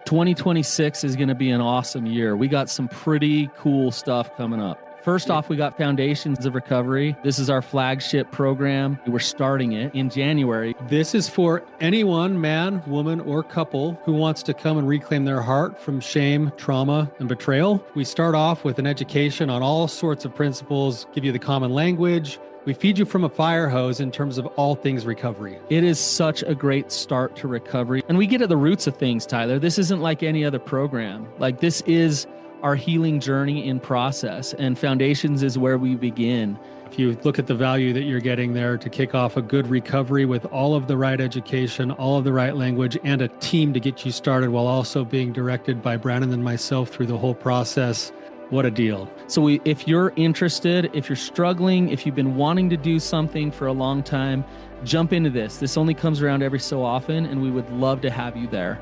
2026 is going to be an awesome year. We got some pretty cool stuff coming up. First off, we got Foundations of Recovery. This is our flagship program. We're starting it in January. This is for anyone, man, woman, or couple who wants to come and reclaim their heart from shame, trauma, and betrayal. We start off with an education on all sorts of principles, give you the common language. We feed you from a fire hose in terms of all things recovery. It is such a great start to recovery. And we get at the roots of things, Tyler. This isn't like any other program. Like, this is our healing journey in process, and Foundations is where we begin. If you look at the value that you're getting there to kick off a good recovery with all of the right education, all of the right language, and a team to get you started while also being directed by Brandon and myself through the whole process, what a deal. So if you're interested, if you're struggling, if you've been wanting to do something for a long time, jump into this. This only comes around every so often, and we would love to have you there.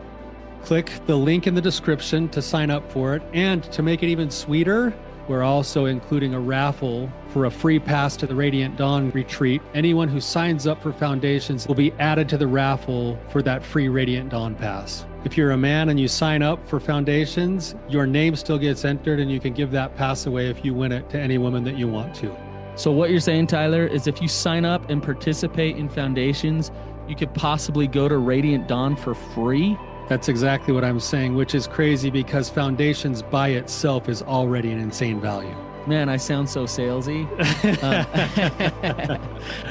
Click the link in the description to sign up for it. And to make it even sweeter, we're also including a raffle for a free pass to the Radiant Dawn retreat. Anyone who signs up for Foundations will be added to the raffle for that free Radiant Dawn pass. If you're a man and you sign up for Foundations, your name still gets entered, and you can give that pass away if you win it to any woman that you want to. So what you're saying, Tyler, is if you sign up and participate in Foundations, you could possibly go to Radiant Dawn for free? That's exactly what I'm saying, which is crazy because Foundations by itself is already an insane value. Man, I sound so salesy.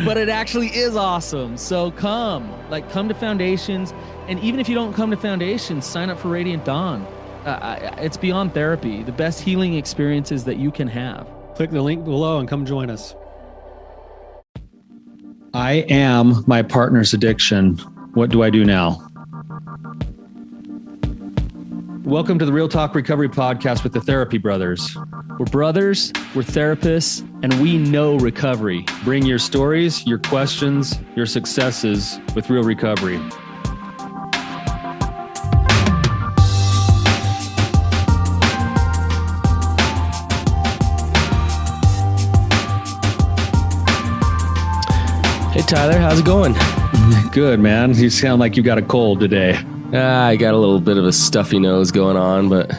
But it actually is awesome. So come to Foundations. And even if you don't come to Foundations, sign up for Radiant Dawn. It's beyond therapy, the best healing experiences that you can have. Click the link below and come join us. I am my partner's addiction. What do I do now? Welcome to the Real Talk Recovery Podcast with the Therapy Brothers. We're brothers, we're therapists, and we know recovery. Bring your stories, your questions, your successes with real recovery. Hey, Tyler, how's it going? Good, man. You sound like you got a cold today. I got a little bit of a stuffy nose going on, but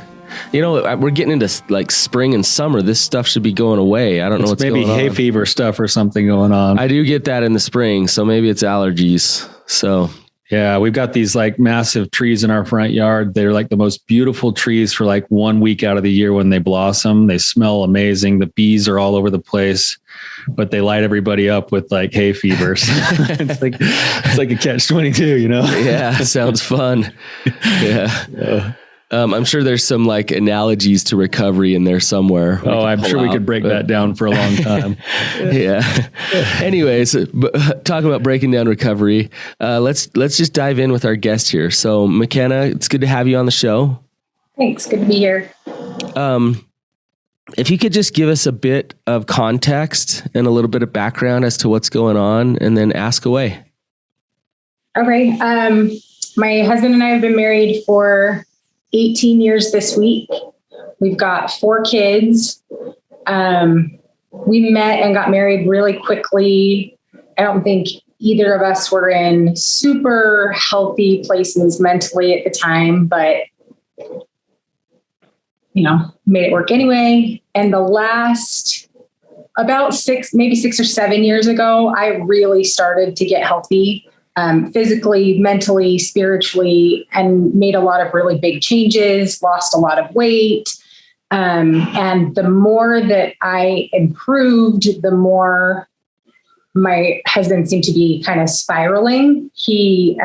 you know, we're getting into like spring and summer. This stuff should be going away. I don't know what's going on. Maybe hay fever stuff or something going on. I do get that in the spring, so maybe it's allergies. So yeah, we've got these like massive trees in our front yard. They're like the most beautiful trees for like 1 week out of the year when they blossom. They smell amazing. The bees are all over the place, but they light everybody up with like hay fevers. It's like a catch-22, you know? Yeah, sounds fun. Yeah. I'm sure there's some like analogies to recovery in there somewhere. Oh, I'm sure we could break that down for a long time. Yeah. Anyways, talking about breaking down recovery, let's just dive in with our guest here. So Mckenna, it's good to have you on the show. Thanks. Good to be here. If you could just give us a bit of context and a little bit of background as to what's going on, and then ask away. Okay. My husband and I have been married for 18 years this week. We've got 4 kids. We met and got married really quickly. I don't think either of us were in super healthy places mentally at the time, but you know, made it work anyway. And the last about 6 or 7 years ago, I really started to get healthy, physically, mentally, spiritually, and made a lot of really big changes, lost a lot of weight. And the more that I improved, the more my husband seemed to be kind of spiraling. He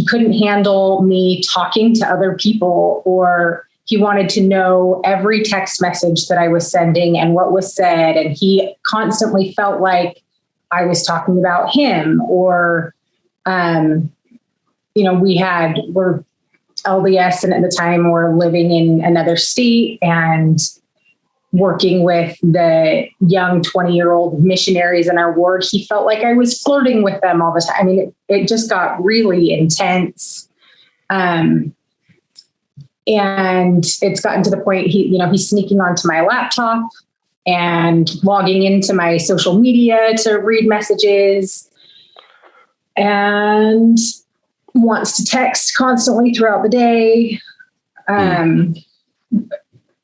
couldn't handle me talking to other people, or he wanted to know every text message that I was sending and what was said. And he constantly felt like I was talking about him, or, we're LDS, and at the time we're living in another state and working with the young 20-year-old missionaries in our ward. He felt like I was flirting with them all the time. I mean, it just got really intense. And it's gotten to the point he's sneaking onto my laptop and logging into my social media to read messages. And wants to text constantly throughout the day.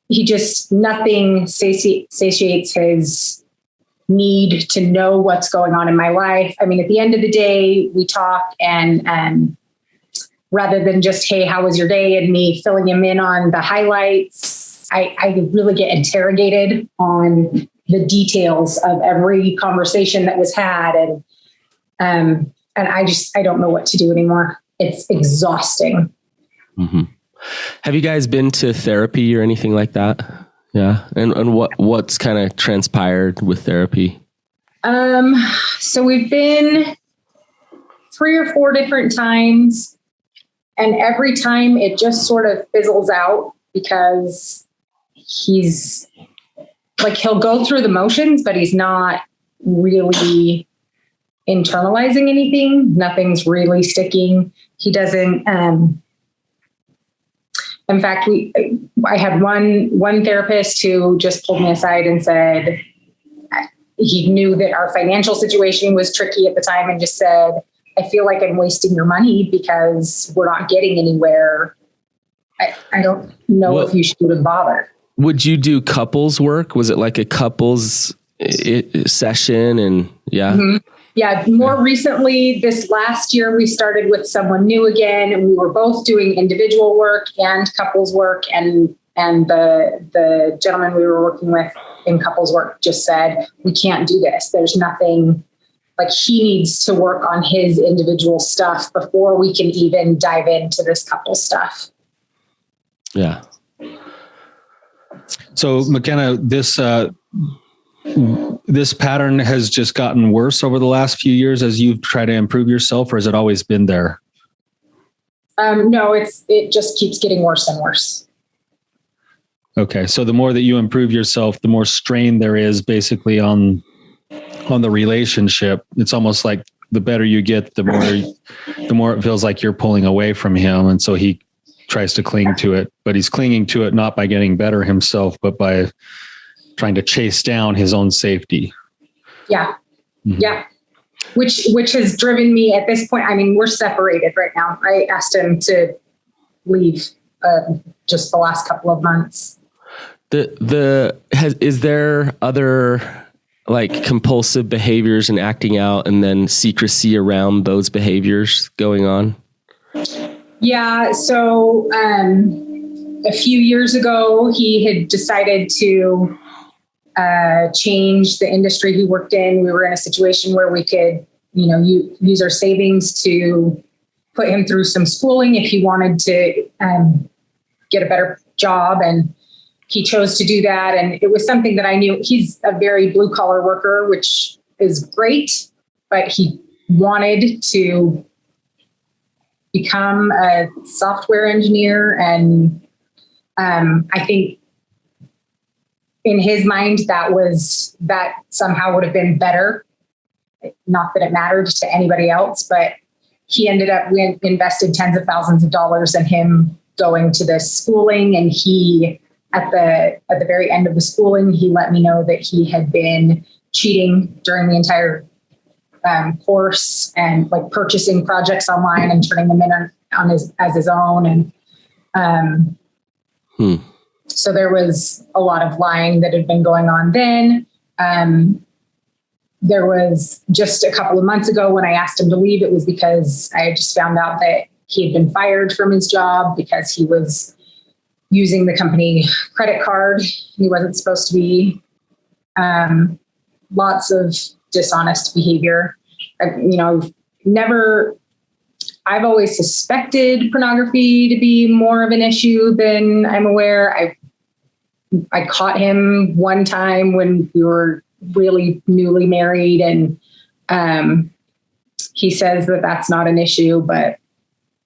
He just, nothing satiates his need to know what's going on in my life. I mean, at the end of the day, we talk, and rather than just, hey, how was your day? And me filling him in on the highlights, I really get interrogated on the details of every conversation that was had. And I don't know what to do anymore. It's exhausting. Mm-hmm. Have you guys been to therapy or anything like that? Yeah. And what's kind of transpired with therapy? So we've been 3 or 4 different times, and every time it just sort of fizzles out because he's like, he'll go through the motions, but he's not really internalizing anything. Nothing's really sticking. He doesn't, in fact, I had one therapist who just pulled me aside and said he knew that our financial situation was tricky at the time, and just said, I feel like I'm wasting your money because we're not getting anywhere. I don't know if you should have bothered. Would you do couples work? Was it like a couples session? And yeah. Mm-hmm. Yeah. More recently, this last year, we started with someone new again, and we were both doing individual work and couples work. And the gentleman we were working with in couples work just said, we can't do this. There's nothing, like, he needs to work on his individual stuff before we can even dive into this couple stuff. Yeah. So McKenna, this pattern has just gotten worse over the last few years as you've tried to improve yourself, or has it always been there? No, it just keeps getting worse and worse. Okay. So the more that you improve yourself, the more strain there is basically on the relationship. It's almost like the better you get, the more it feels like you're pulling away from him. And so he tries to cling to it, but he's clinging to it not by getting better himself, but by trying to chase down his own safety. Yeah. Mm-hmm. Yeah. Which has driven me at this point. I mean, we're separated right now. I asked him to leave just the last couple of months. Is there other like compulsive behaviors and acting out, and then secrecy around those behaviors going on? Yeah. So a few years ago, he had decided to change the industry he worked in. We were in a situation where we could, use our savings to put him through some schooling if he wanted to get a better job. And he chose to do that. And it was something that I knew. He's a very blue collar worker, which is great, but he wanted to become a software engineer. And I think in his mind, that somehow would have been better. Not that it mattered to anybody else, but we invested tens of thousands of dollars in him going to this schooling. And he, at the very end of the schooling, he let me know that he had been cheating during the entire course, and like purchasing projects online and turning them in as his own. And so there was a lot of lying that had been going on then. There was just a couple of months ago when I asked him to leave, it was because I had just found out that he had been fired from his job because he was using the company credit card. He wasn't supposed to be. Lots of dishonest behavior. I've always suspected pornography to be more of an issue than I'm aware. I caught him one time when we were really newly married, and he says that that's not an issue, but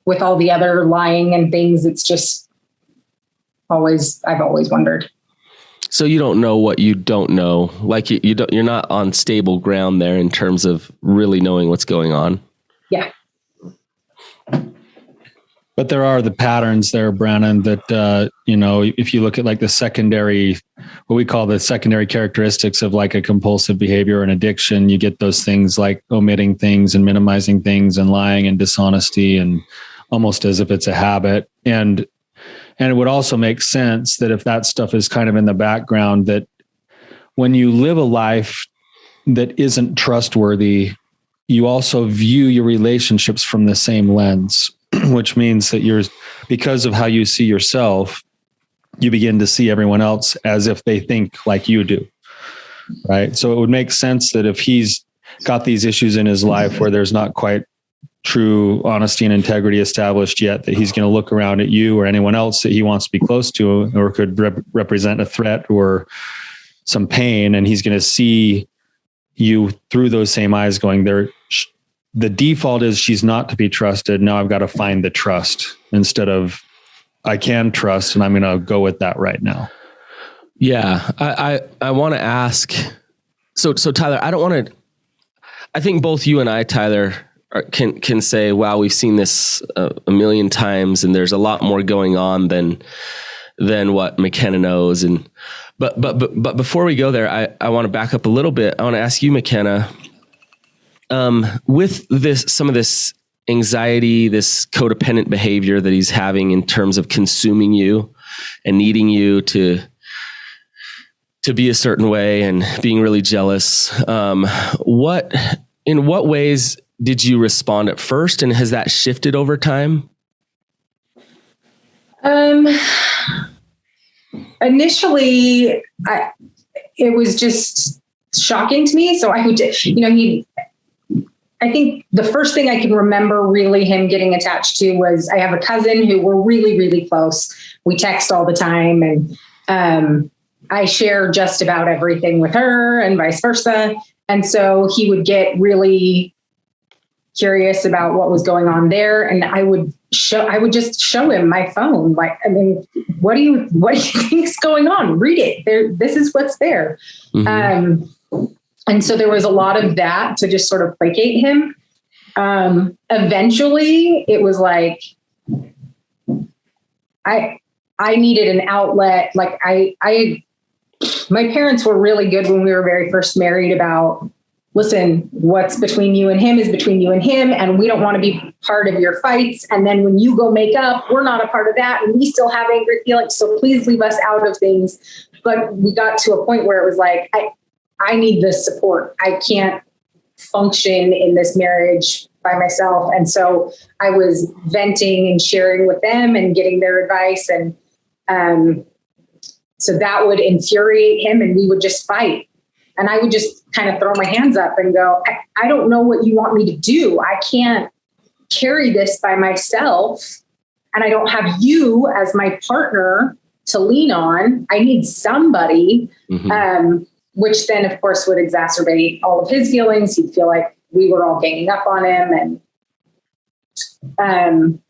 with all the other lying and things, it's just I've always wondered. So you don't know what you don't know. Like you're not on stable ground there in terms of really knowing what's going on. Yeah. But there are the patterns there, Brannon, that, if you look at like the secondary what we call the secondary characteristics of like a compulsive behavior or an addiction. You get those things like omitting things and minimizing things and lying and dishonesty, and almost as if it's a habit. And it would also make sense that if that stuff is kind of in the background, that when you live a life that isn't trustworthy, you also view your relationships from the same lens, which means that because of how you see yourself, you begin to see everyone else as if they think like you do, right? So it would make sense that if he's got these issues in his life where there's not quite true honesty and integrity established yet, that he's going to look around at you or anyone else that he wants to be close to or could represent a threat or some pain, and he's going to see you through those same eyes going, the default is she's not to be trusted. Now I've got to find the trust instead of I can trust, and I'm going to go with that right now. Yeah. I want to ask, so Tyler, I think both you and I, Tyler, can say, wow, we've seen this a million times, and there's a lot more going on than what Mckenna knows. But before we go there, I want to back up a little bit. I want to ask you, Mckenna, with some of this anxiety, this codependent behavior that he's having in terms of consuming you and needing you to be a certain way and being really jealous. In what ways did you respond at first, and has that shifted over time? Initially, it was just shocking to me. So I would, I think the first thing I can remember really him getting attached to was I have a cousin who we're really, really close. We text all the time, and I share just about everything with her and vice versa. And so he would get really curious about what was going on there. And I would just show him my phone. Like, I mean, what do you think is going on? Read it. This is what's there. Mm-hmm. And so there was a lot of that to just sort of placate him. Eventually it was like, I needed an outlet. Like my parents were really good when we were very first married about, listen, what's between you and him is between you and him. And we don't want to be part of your fights. And then when you go make up, we're not a part of that. And we still have angry feelings. So please leave us out of things. But we got to a point where it was like, I need this support. I can't function in this marriage by myself. And so I was venting and sharing with them and getting their advice. And so that would infuriate him, and we would just fight. And I would just kind of throw my hands up and go, I don't know what you want me to do. I can't carry this by myself. And I don't have you as my partner to lean on. I need somebody. Mm-hmm. Which then, of course, would exacerbate all of his feelings. He'd feel like we were all ganging up on him. And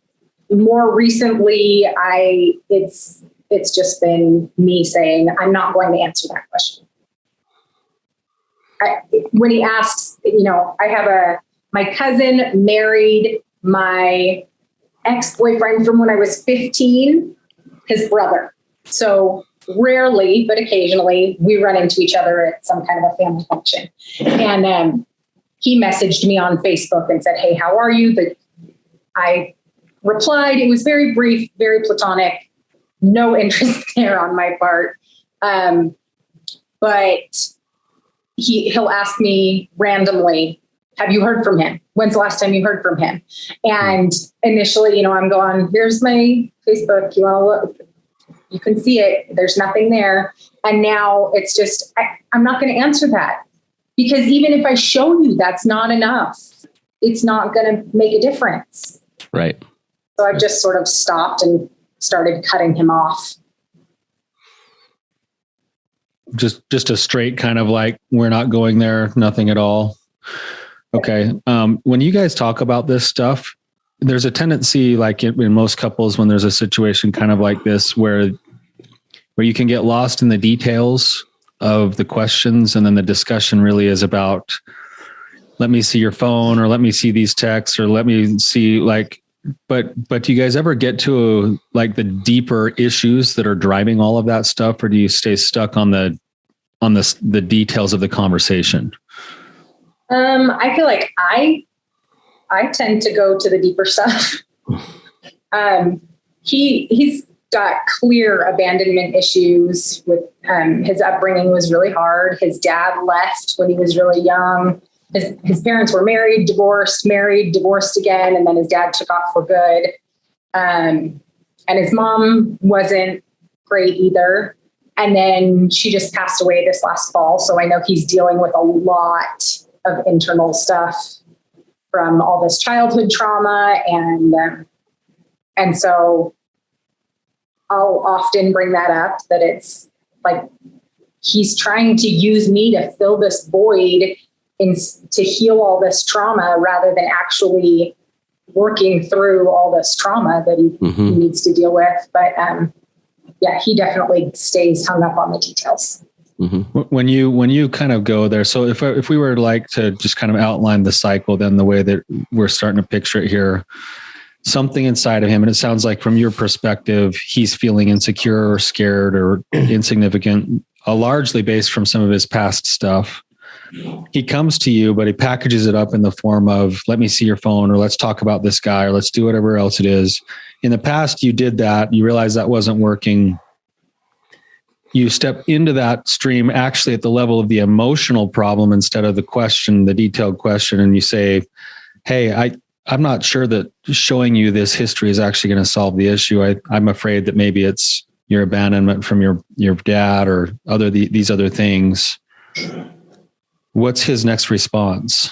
more recently, it's just been me saying, I'm not going to answer that question. When he asks, my cousin married my ex-boyfriend from when I was 15, his brother. So rarely, but occasionally we run into each other at some kind of a family function. And he messaged me on Facebook and said, hey, how are you? I replied. It was very brief, very platonic, no interest there on my part. But he'll ask me randomly, have you heard from him? When's the last time you heard from him? And initially, I'm going, here's my Facebook. You want to look? You can see it. There's nothing there. And now it's just, I'm not going to answer that, because even if I show you, that's not enough. It's not going to make a difference. Right. So I've just sort of stopped and started cutting him off. Just a straight kind of like, we're not going there, nothing at all. Okay. When you guys talk about this stuff, there's a tendency, like in most couples, when there's a situation kind of like this, where you can get lost in the details of the questions. And then the discussion really is about, let me see your phone, or let me see these texts, or let me see, like, But do you guys ever get to like the deeper issues that are driving all of that stuff, or do you stay stuck on the details of the conversation? I feel like I tend to go to the deeper stuff. He's got clear abandonment issues with his upbringing was really hard. His dad left when he was really young. His parents were married, divorced again, and then his dad took off for good. And his mom wasn't great either. And then she just passed away this last fall. So I know he's dealing with a lot of internal stuff from all this childhood trauma. And so I'll often bring that up, that it's like he's trying to use me to fill this void to heal all this trauma rather than actually working through all this trauma that he needs to deal with. But yeah, he definitely stays hung up on the details. Mm-hmm. When you kind of go there, so if we were like to just kind of outline the cycle, then the way that we're starting to picture it here, something inside of him, and it sounds like from your perspective, he's feeling insecure or scared or insignificant, largely based from some of his past stuff. He comes to you, but he packages it up in the form of, let me see your phone, or let's talk about this guy, or let's do whatever else it is. In the past, you did that. You realized that wasn't working. You step into that stream actually at the level of the emotional problem instead of the question, the detailed question. And you say, hey, I'm not sure that showing you this history is actually going to solve the issue. I'm afraid that maybe it's your abandonment from your dad or these other things. What's his next response?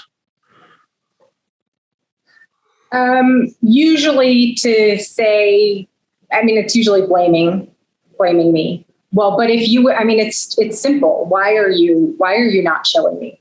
Usually to say, it's usually blaming me. Well, but it's simple. Why are you not showing me?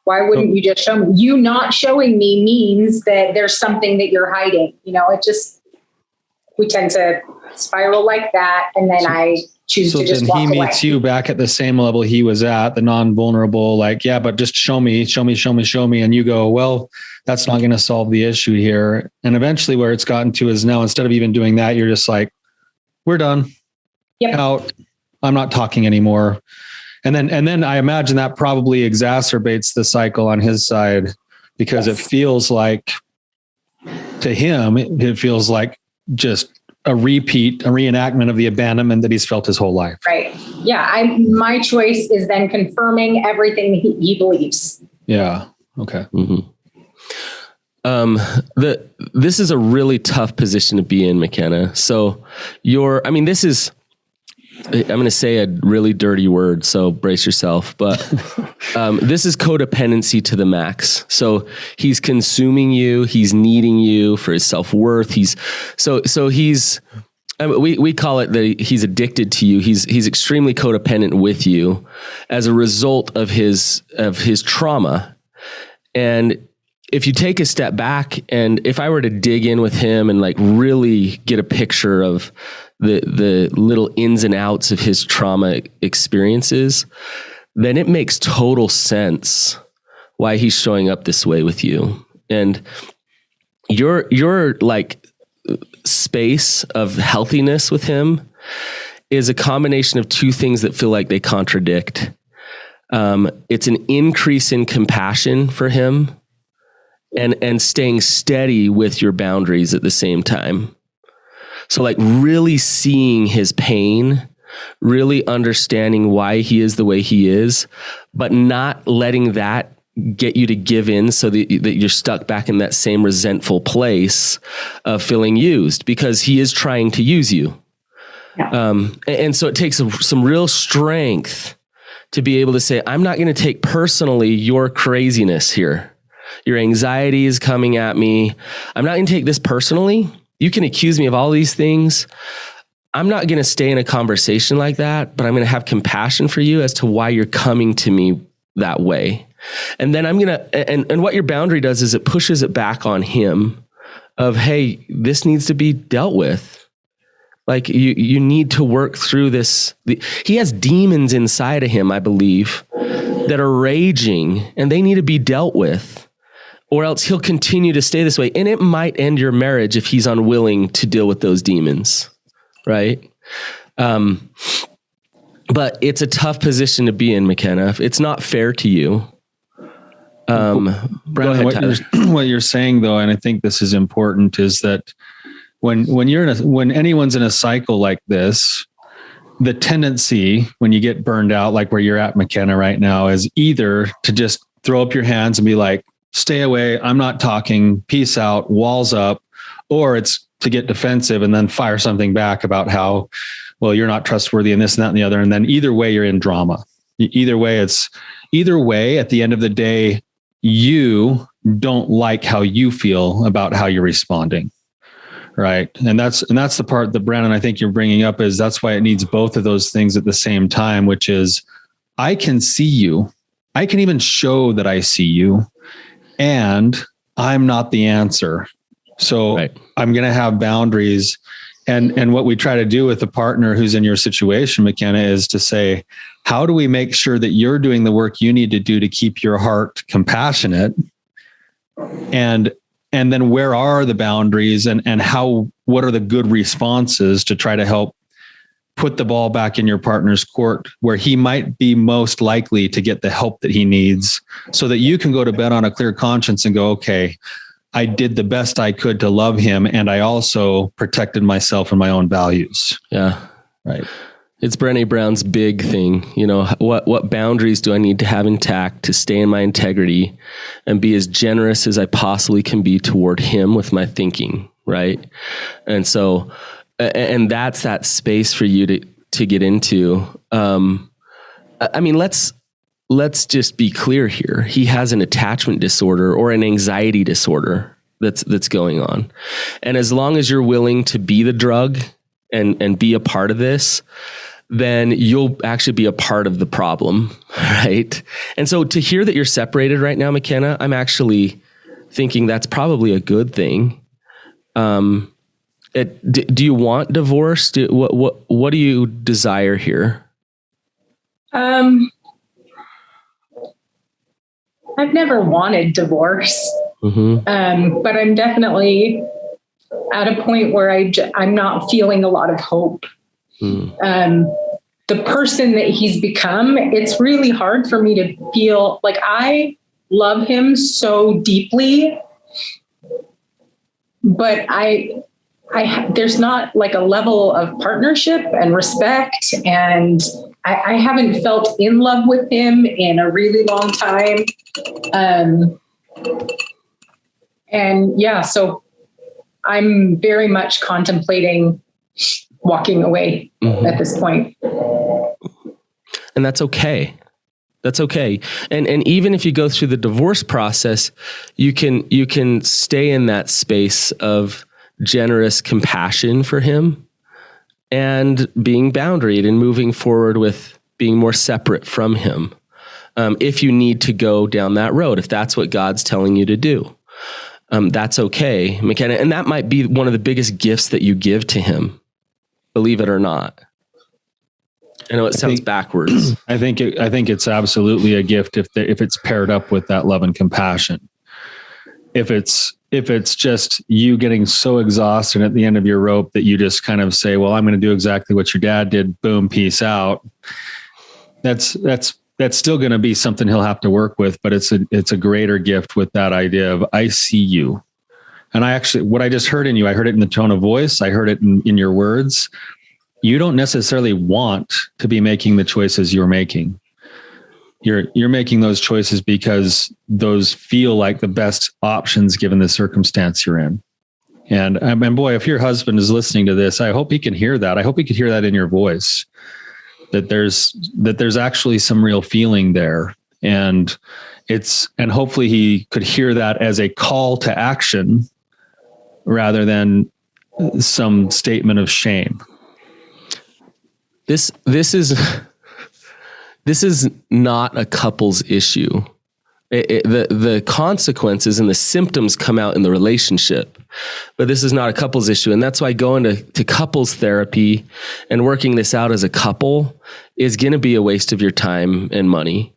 Why wouldn't you just show me? You not showing me means that there's something that you're hiding. We tend to spiral like that. And then I choose to just walk away. So then he meets you back at the same level he was at, the non-vulnerable, like, yeah, but just show me. And you go, well, that's not going to solve the issue here. And eventually where it's gotten to is now, instead of even doing that, you're just like, we're done. Yep. Out. I'm not talking anymore. And then I imagine that probably exacerbates the cycle on his side, because It feels like to him, it feels like just a reenactment of the abandonment that he's felt his whole life. Right. Yeah. My choice is then confirming everything he believes. Yeah. Okay. Mm-hmm. This is a really tough position to be in, Mckenna. So this is, I'm going to say a really dirty word, so brace yourself. But this is codependency to the max. So he's consuming you. He's needing you for his self-worth. We call it that he's addicted to you. He's extremely codependent with you as a result of his trauma. And if you take a step back, and if I were to dig in with him and like really get a picture of the little ins and outs of his trauma experiences, then it makes total sense why he's showing up this way with you. And your like space of healthiness with him is a combination of two things that feel like they contradict. It's an increase in compassion for him and staying steady with your boundaries at the same time. So like really seeing his pain, really understanding why he is the way he is, but not letting that get you to give in so that you're stuck back in that same resentful place of feeling used, because he is trying to use you. Yeah. And so it takes some real strength to be able to say, I'm not going to take personally your craziness here. Your anxiety is coming at me. I'm not going to take this personally. You can accuse me of all these things. I'm not going to stay in a conversation like that, but I'm going to have compassion for you as to why you're coming to me that way. And then I'm going to, and what your boundary does is it pushes it back on him of, hey, this needs to be dealt with. Like you need to work through this. He has demons inside of him, I believe, that are raging, and they need to be dealt with. or else he'll continue to stay this way. And it might end your marriage if he's unwilling to deal with those demons. Right. But it's a tough position to be in, Mckenna. It's not fair to you. Brandon, what you're saying though, and I think this is important, is that when anyone's in a cycle like this, the tendency when you get burned out, like where you're at, Mckenna, right now, is either to just throw up your hands and be like, stay away, I'm not talking, peace out, walls up, or it's to get defensive and then fire something back about how, well, you're not trustworthy and this and that and the other. And then either way, you're in drama. Either way, at the end of the day, you don't like how you feel about how you're responding. Right. And that's the part that, Brandon, I think you're bringing up, is that's why it needs both of those things at the same time, which is, I can see you. I can even show that I see you, and I'm not the answer. So right. I'm going to have boundaries. And what we try to do with a partner who's in your situation, Mckenna, is to say, how do we make sure that you're doing the work you need to do to keep your heart compassionate? And then where are the boundaries, and what are the good responses to try to help put the ball back in your partner's court where he might be most likely to get the help that he needs, so that you can go to bed on a clear conscience and go, okay, I did the best I could to love him, and I also protected myself and my own values. Yeah. Right. It's Brené Brown's big thing. You know, what boundaries do I need to have intact to stay in my integrity and be as generous as I possibly can be toward him with my thinking, right? And so, and that's that space for you to get into. I mean, let's just be clear here. He has an attachment disorder or an anxiety disorder that's going on. And as long as you're willing to be the drug and be a part of this, then you'll actually be a part of the problem, right? And so to hear that you're separated right now, Mckenna, I'm actually thinking that's probably a good thing. Do you want divorce? What do you desire here? I've never wanted divorce, but I'm definitely at a point where I'm not feeling a lot of hope. The person that he's become, it's really hard for me to feel like I love him so deeply, but there's not like a level of partnership and respect, and I haven't felt in love with him in a really long time. And yeah, so I'm very much contemplating walking away at this point. And that's okay. That's okay. And even if you go through the divorce process, you can stay in that space of generous compassion for him and being boundaried and moving forward with being more separate from him. If you need to go down that road, if that's what God's telling you to do, that's okay, Mckenna. And that might be one of the biggest gifts that you give to him, believe it or not. I know it sounds backwards. I think it's absolutely a gift if it's paired up with that love and compassion. If it's just you getting so exhausted at the end of your rope that you just kind of say, well, I'm going to do exactly what your dad did. Boom, peace out. That's still going to be something he'll have to work with, but it's a greater gift with that idea of I see you. And what I just heard in you, I heard it in the tone of voice. I heard it in your words. You don't necessarily want to be making the choices you're making. You're making those choices because those feel like the best options given the circumstance you're in. And boy, if your husband is listening to this, I hope he can hear that. I hope he could hear that in your voice, that there's actually some real feeling there. And hopefully he could hear that as a call to action rather than some statement of shame. This is not a couple's issue. The consequences and the symptoms come out in the relationship, but this is not a couple's issue. And that's why going to couples therapy and working this out as a couple is going to be a waste of your time and money.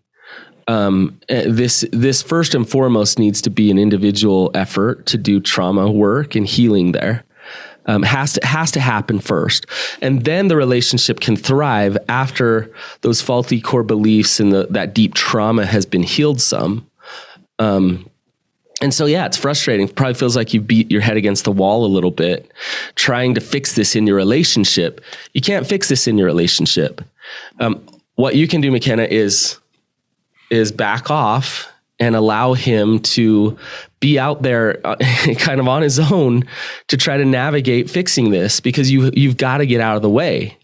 This first and foremost needs to be an individual effort to do trauma work and healing there. Has to happen first, and then the relationship can thrive after those faulty core beliefs and that deep trauma has been healed some. And so, yeah, it's frustrating. It probably feels like you beat your head against the wall a little bit, trying to fix this in your relationship. You can't fix this in your relationship. What you can do, Mckenna, is back off and allow him to be out there kind of on his own to try to navigate fixing this, because you've got to get out of the way.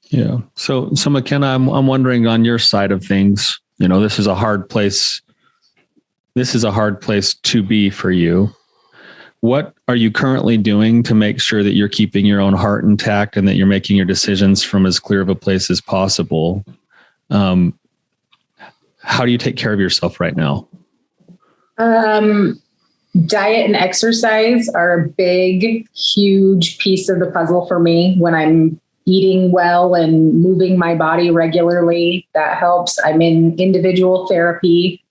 Yeah. So Mckenna, I'm wondering, on your side of things, this is a hard place. This is a hard place to be for you. What are you currently doing to make sure that you're keeping your own heart intact and that you're making your decisions from as clear of a place as possible? How do you take care of yourself right now? Diet and exercise are a big, huge piece of the puzzle for me. When I'm eating well and moving my body regularly, that helps. I'm in individual therapy.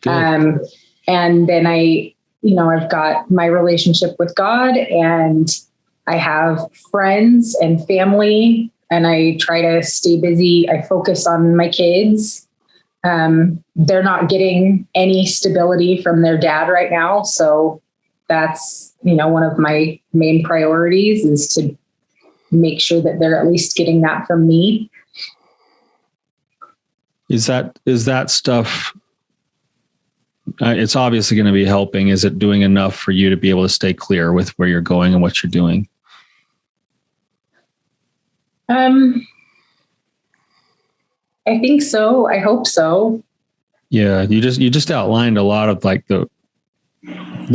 And then I've got my relationship with God, and I have friends and family, and I try to stay busy. I focus on my kids. They're not getting any stability from their dad right now. So that's, one of my main priorities is to make sure that they're at least getting that from me. Is that stuff, it's obviously going to be helping. Is it doing enough for you to be able to stay clear with where you're going and what you're doing? I think so. I hope so. Yeah. You just outlined a lot of like the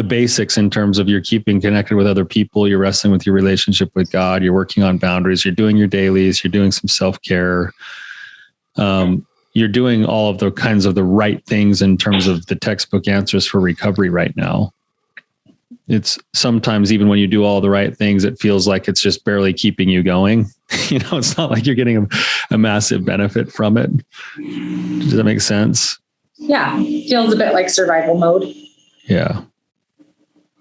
basics in terms of you're keeping connected with other people. You're wrestling with your relationship with God. You're working on boundaries. You're doing your dailies. You're doing some self-care. You're doing all of the kinds of the right things in terms of the textbook answers for recovery right now. It's sometimes, even when you do all the right things, it feels like it's just barely keeping you going. It's not like you're getting a massive benefit from it. Does that make sense? Yeah. Feels a bit like survival mode. Yeah.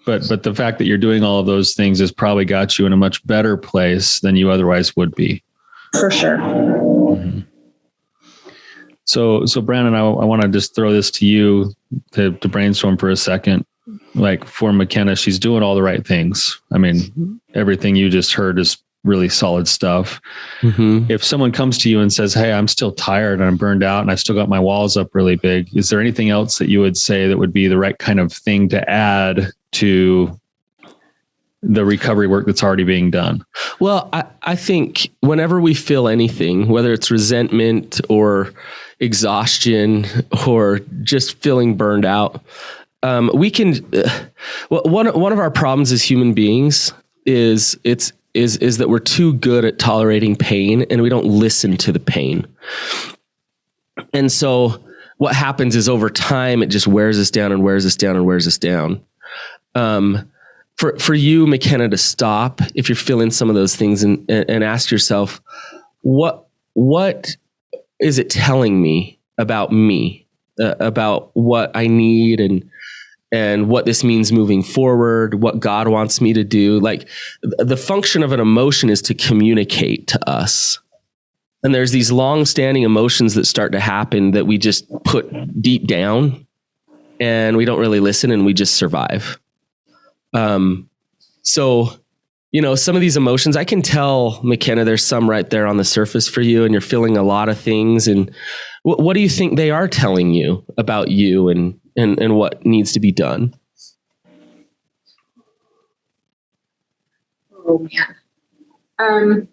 But the fact that you're doing all of those things has probably got you in a much better place than you otherwise would be. For sure. Mm-hmm. So Brandon, I want to just throw this to you to brainstorm for a second. Like, for Mckenna, she's doing all the right things. I mean, everything you just heard is really solid stuff. Mm-hmm. If someone comes to you and says, "Hey, I'm still tired and I'm burned out and I still got my walls up really big," is there anything else that you would say that would be the right kind of thing to add to the recovery work that's already being done? Well, I think whenever we feel anything, whether it's resentment or exhaustion or just feeling burned out, we can. One of our problems as human beings is that we're too good at tolerating pain, and we don't listen to the pain. And so what happens is, over time, it just wears us down and wears us down and wears us down. For you, Mckenna, to stop if you're feeling some of those things and ask yourself, what is it telling me, about what I need and what this means moving forward, what God wants me to do. Like, the function of an emotion is to communicate to us. And there's these long-standing emotions that start to happen that we just put deep down, and we don't really listen, and we just survive. So, some of these emotions, I can tell, Mckenna, there's some right there on the surface for you, and you're feeling a lot of things. And what do you think they are telling you about you and what needs to be done? Oh, man.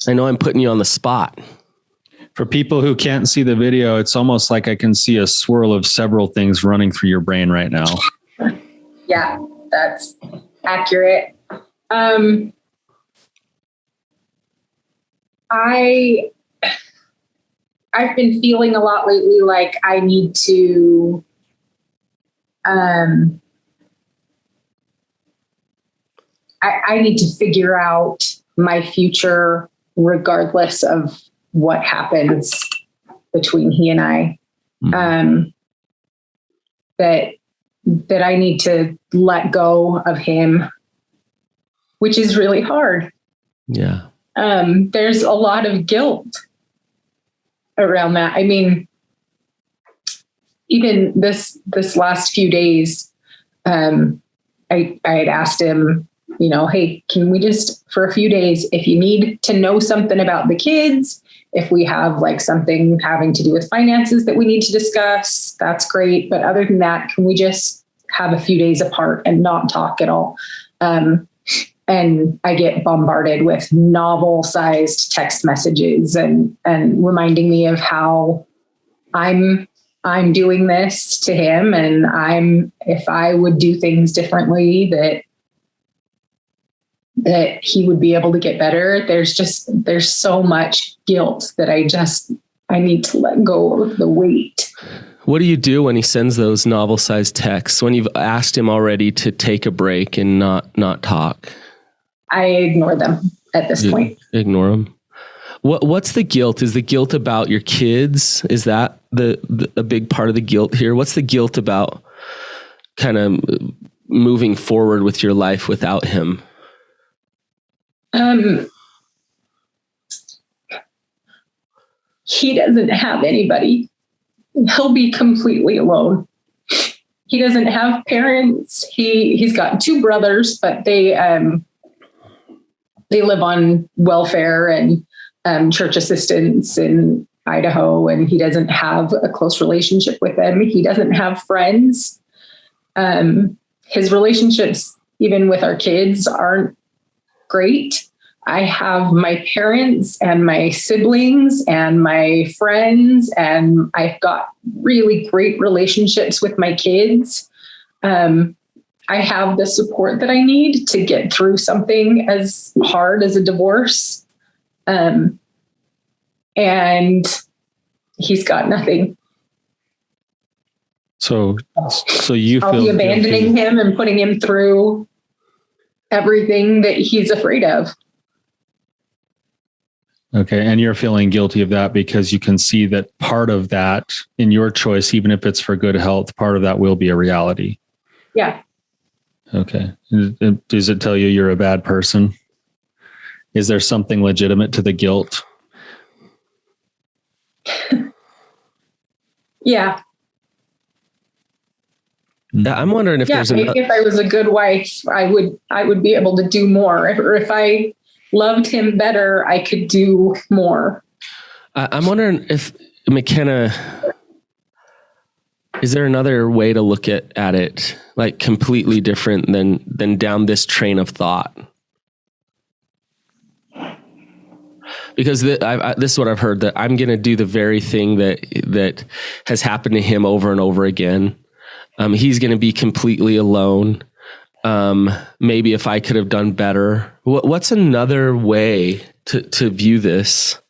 I know I'm putting you on the spot. For people who can't see the video, it's almost like I can see a swirl of several things running through your brain right now. Yeah, that's accurate. I've been feeling a lot lately like I need to I need to figure out my future, regardless of what happens between he and I. That I need to let go of him, which is really hard. Yeah. There's a lot of guilt around that. I mean, even this last few days, I had asked him, you know, hey, can we just, for a few days, if you need to know something about the kids, if we have like something having to do with finances that we need to discuss, that's great. But other than that, can we just have a few days apart and not talk at all? And I get bombarded with novel-sized text messages and reminding me of how I'm doing this to him, and if I would do things differently, that he would be able to get better. There's so much guilt that I need to let go of the weight. What do you do when he sends those novel-sized texts, when you've asked him already to take a break and not talk? I ignore them at this point. Ignore them. What's the guilt? Is the guilt about your kids? Is that a big part of the guilt here? What's the guilt about kind of moving forward with your life without him? He doesn't have anybody. He'll be completely alone. He doesn't have parents. He's got two brothers, but they live on welfare and church assistance in Idaho, and he doesn't have a close relationship with them. He doesn't have friends. His relationships, even with our kids, aren't great. I have my parents and my siblings and my friends, and I've got really great relationships with my kids. I have the support that I need to get through something as hard as a divorce. And he's got nothing. So you I'll be abandoning him and putting him through everything that he's afraid of. Okay. And you're feeling guilty of that because you can see that part of that in your choice, even if it's for good health, part of that will be a reality. Yeah. Okay. Does it tell you you're a bad person? Is there something legitimate to the guilt? Yeah. I'm wondering if there's maybe if I was a good wife, I would be able to do more. Or if I loved him better, I could do more. I'm wondering if Mckenna, is there another way to look at it, like completely different than down this train of thought? Because this is what I've heard, that I'm going to do the very thing that has happened to him over and over again. He's going to be completely alone. Maybe if I could have done better. What's another way to view this?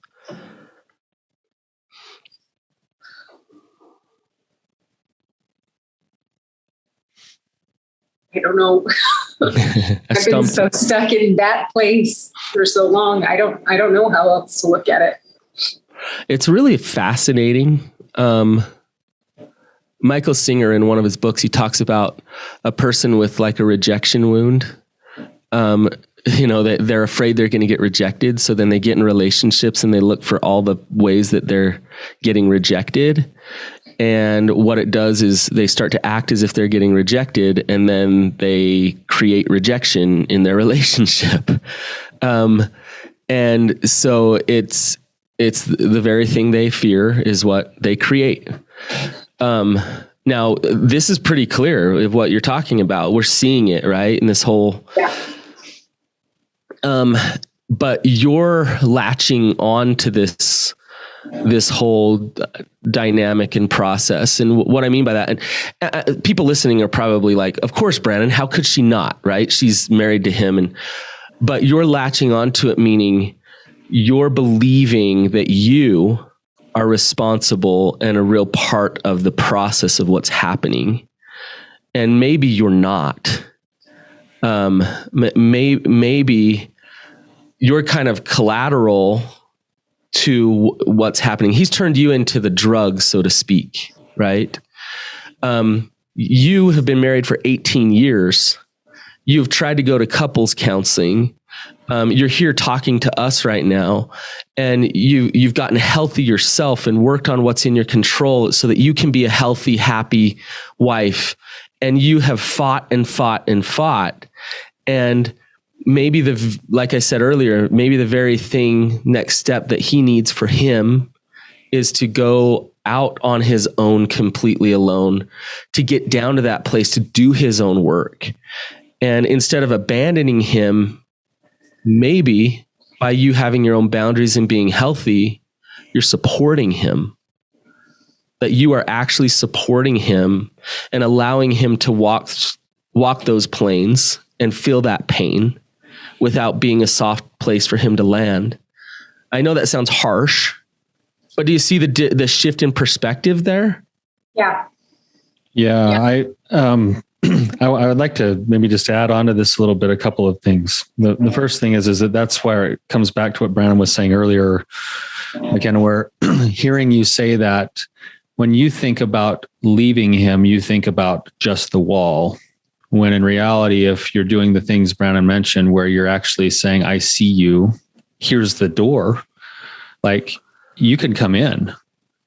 I don't know. I've been so stuck in that place for so long. I don't know how else to look at it. It's really fascinating. Michael Singer, in one of his books, he talks about a person with like a rejection wound. They're afraid they're going to get rejected. So then they get in relationships and they look for all the ways that they're getting rejected. And what it does is they start to act as if they're getting rejected, and then they create rejection in their relationship. And so it's the very thing they fear is what they create. Now this is pretty clear of what you're talking about. We're seeing it, right? In this whole, but you're latching on to this whole dynamic and process. And what I mean by that, and people listening are probably like, of course, Brandon, how could she not, right? She's married to him. But you're latching onto it, meaning you're believing that you are responsible and a real part of the process of what's happening. And maybe you're not. Maybe you're kind of collateral to what's happening. He's turned you into the drugs, so to speak, right? You have been married for 18 years. You've tried to go to couples counseling. You're here talking to us right now, and you've gotten healthy yourself and worked on what's in your control so that you can be a healthy, happy wife. And you have fought and fought and fought. And maybe like I said earlier, maybe the very thing, next step that he needs for him is to go out on his own, completely alone, to get down to that place, to do his own work. And instead of abandoning him, maybe by you having your own boundaries and being healthy, you're supporting him. That you are actually supporting him and allowing him to walk those planes and feel that pain without being a soft place for him to land. I know that sounds harsh, but do you see the shift in perspective there? Yeah. Yeah. I would like to maybe just add on to this a little bit, a couple of things. The first thing is that that's where it comes back to what Brandon was saying earlier, again, where hearing you say that when you think about leaving him, you think about just the wall. When in reality, if you're doing the things Brandon mentioned, where you're actually saying, I see you, here's the door, like you can come in.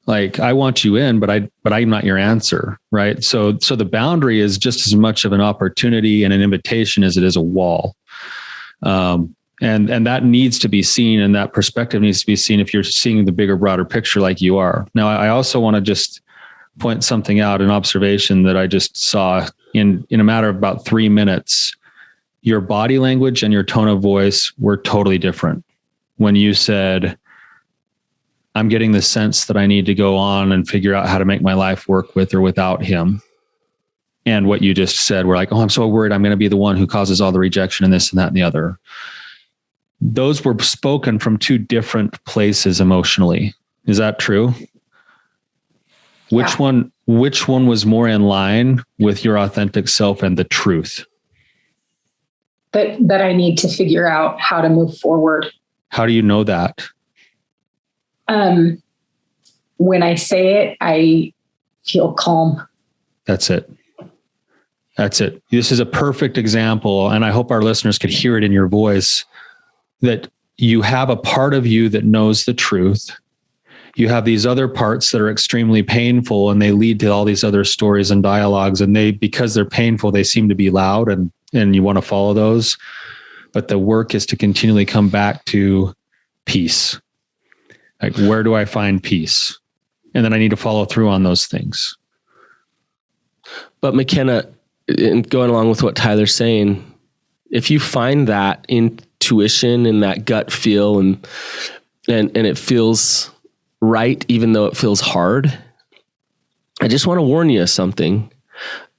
Like, I want you in, but I'm not your answer. Right. So the boundary is just as much of an opportunity and an invitation as it is a wall. And that needs to be seen, and that perspective needs to be seen if you're seeing the bigger, broader picture like you are. Now, I also want to just point something out, an observation that I just saw in a matter of about 3 minutes. Your body language and your tone of voice were totally different. When you said, I'm getting the sense that I need to go on and figure out how to make my life work with or without him. And what you just said, we're like, oh, I'm so worried I'm going to be the one who causes all the rejection and this and that and the other. Those were spoken from two different places emotionally. Is that true? Which one was more in line with your authentic self and the truth? That I need to figure out how to move forward. How do you know that? When I say it, I feel calm. That's it. This is a perfect example, and I hope our listeners could hear it in your voice, that you have a part of you that knows the truth. You have these other parts that are extremely painful, and they lead to all these other stories and dialogues, and because they're painful, they seem to be loud, and you want to follow those. But the work is to continually come back to peace. Like, where do I find peace? And then I need to follow through on those things. But Mckenna, and going along with what Tyler's saying, if you find that intuition and that gut feel and it feels right, even though it feels hard, I just want to warn you of something.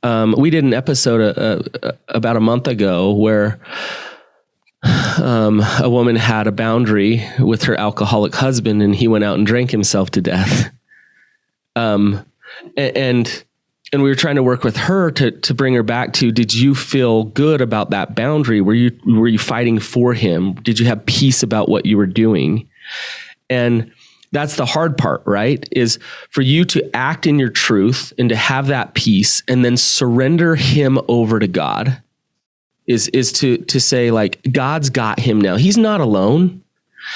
We did an episode about a month ago where a woman had a boundary with her alcoholic husband, and he went out and drank himself to death. And we were trying to work with her to bring her back to, did you feel good about that boundary? Were you fighting for him? Did you have peace about what you were doing? And that's the hard part, right? Is for you to act in your truth and to have that peace and then surrender him over to God. Is to say, like, God's got him now. He's not alone.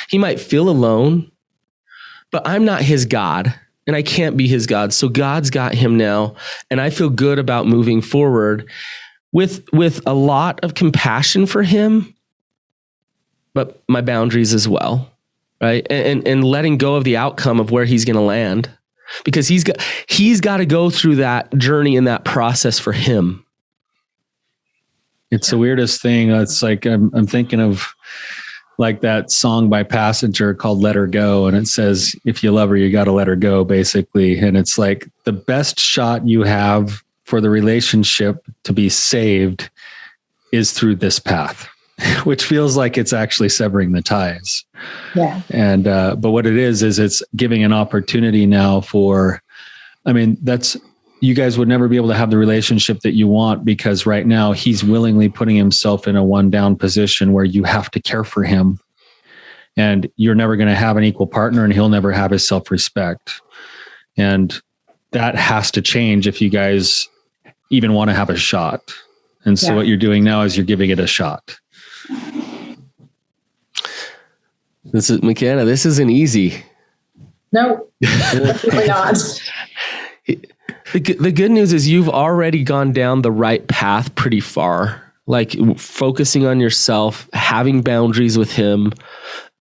He might feel alone, but I'm not his God, and I can't be his God. So God's got him now, and I feel good about moving forward with a lot of compassion for him, but my boundaries as well, right? And letting go of the outcome of where he's going to land, because he's got to go through that journey and that process for him. It's the weirdest thing. It's like, I'm thinking of like that song by Passenger called Let Her Go. And it says, if you love her, you got to let her go, basically. And it's like the best shot you have for the relationship to be saved is through this path, which feels like it's actually severing the ties. Yeah. And, but what it is it's giving an opportunity now for, you guys would never be able to have the relationship that you want, because right now he's willingly putting himself in a one down position where you have to care for him and you're never going to have an equal partner, and he'll never have his self-respect. And that has to change if you guys even want to have a shot. And so what you're doing now is you're giving it a shot. This is Mckenna. This isn't easy. No, definitely not. The good news is you've already gone down the right path pretty far, like focusing on yourself, having boundaries with him.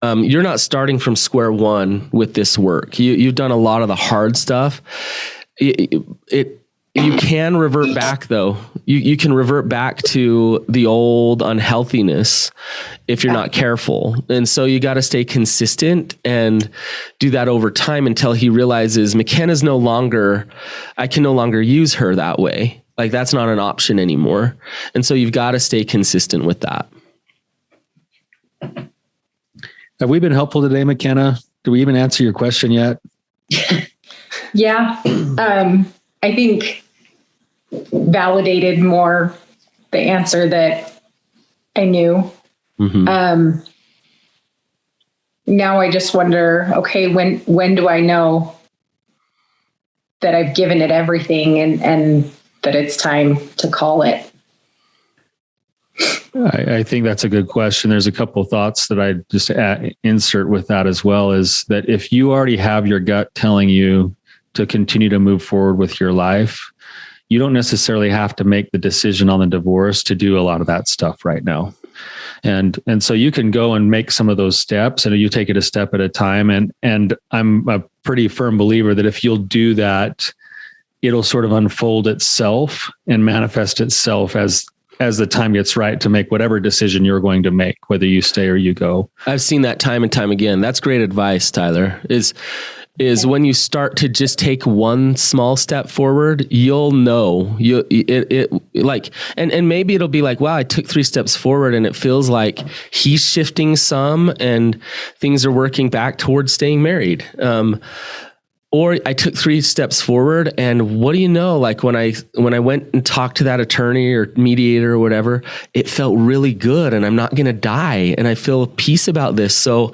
You're not starting from square one with this work. You've done a lot of the hard stuff. You can revert back though. You can revert back to the old unhealthiness if you're not careful. And so you got to stay consistent and do that over time until he realizes Mckenna's I can no longer use her that way. Like that's not an option anymore. And so you've got to stay consistent with that. Have we been helpful today, Mckenna? Did we even answer your question yet? Yeah. I think validated more the answer that I knew. Mm-hmm. Now I just wonder, okay, when do I know that I've given it everything and that it's time to call it? I think that's a good question. There's a couple of thoughts that I just insert with that as well, is that if you already have your gut telling you to continue to move forward with your life, you don't necessarily have to make the decision on the divorce to do a lot of that stuff right now. And so you can go and make some of those steps, and you take it a step at a time. And I'm a pretty firm believer that if you'll do that, it'll sort of unfold itself and manifest itself as the time gets right to make whatever decision you're going to make, whether you stay or you go. I've seen that time and time again. That's great advice, Tyler, is when you start to just take one small step forward, you'll know and maybe it'll be like, wow, I took 3 steps forward and it feels like he's shifting some and things are working back towards staying married. Or I took 3 steps forward, and what do you know? Like when I went and talked to that attorney or mediator or whatever, it felt really good, and I'm not going to die, and I feel peace about this. So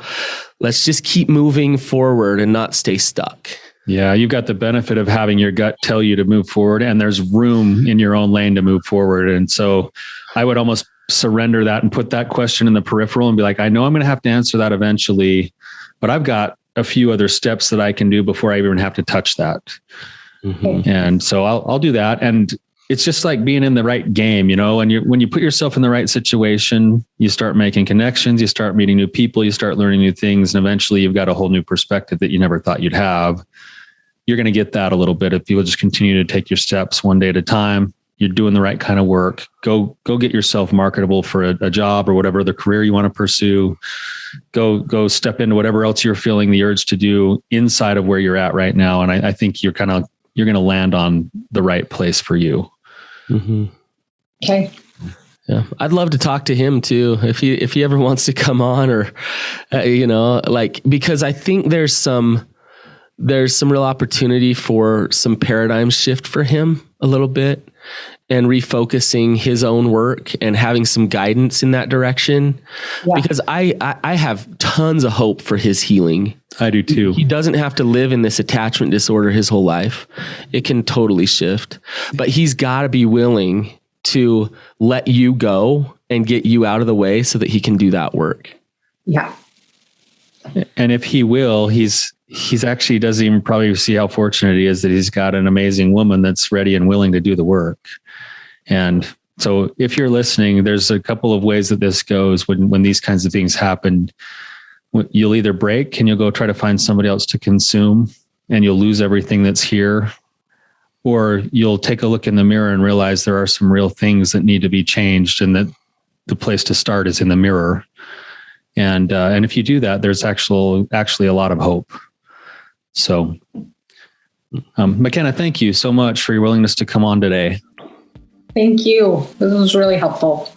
let's just keep moving forward and not stay stuck. Yeah, you've got the benefit of having your gut tell you to move forward, and there's room in your own lane to move forward. And so I would almost surrender that and put that question in the peripheral and be like, I know I'm going to have to answer that eventually, but I've got a few other steps that I can do before I even have to touch that. Mm-hmm. And so I'll do that. And it's just like being in the right game, when you put yourself in the right situation, you start making connections, you start meeting new people, you start learning new things. And eventually you've got a whole new perspective that you never thought you'd have. You're going to get that a little bit if you will just continue to take your steps one day at a time. You're doing the right kind of work. Go get yourself marketable for a job or whatever the career you want to pursue. Go step into whatever else you're feeling the urge to do inside of where you're at right now. And I think you're going to land on the right place for you. Mm-hmm. Okay. Yeah. I'd love to talk to him too. If he ever wants to come on or, because I think there's some real opportunity for some paradigm shift for him a little bit, and refocusing his own work and having some guidance in that direction. Yeah. Because I have tons of hope for his healing. I do too. He doesn't have to live in this attachment disorder his whole life. It can totally shift, but he's got to be willing to let you go and get you out of the way so that he can do that work. Yeah. And if he will, he's actually doesn't even probably see how fortunate he is that he's got an amazing woman that's ready and willing to do the work. And so if you're listening, there's a couple of ways that this goes when these kinds of things happen. You'll either break and you'll go try to find somebody else to consume and you'll lose everything that's here, or you'll take a look in the mirror and realize there are some real things that need to be changed and that the place to start is in the mirror. And if you do that, there's actually a lot of hope. So, Mckenna, thank you so much for your willingness to come on today. Thank you. This was really helpful.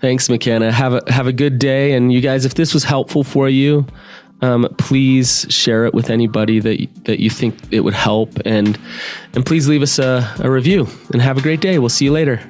Thanks, Mckenna. Have a good day. And you guys, if this was helpful for you, please share it with anybody that you think it would help. And please leave us a review and have a great day. We'll see you later.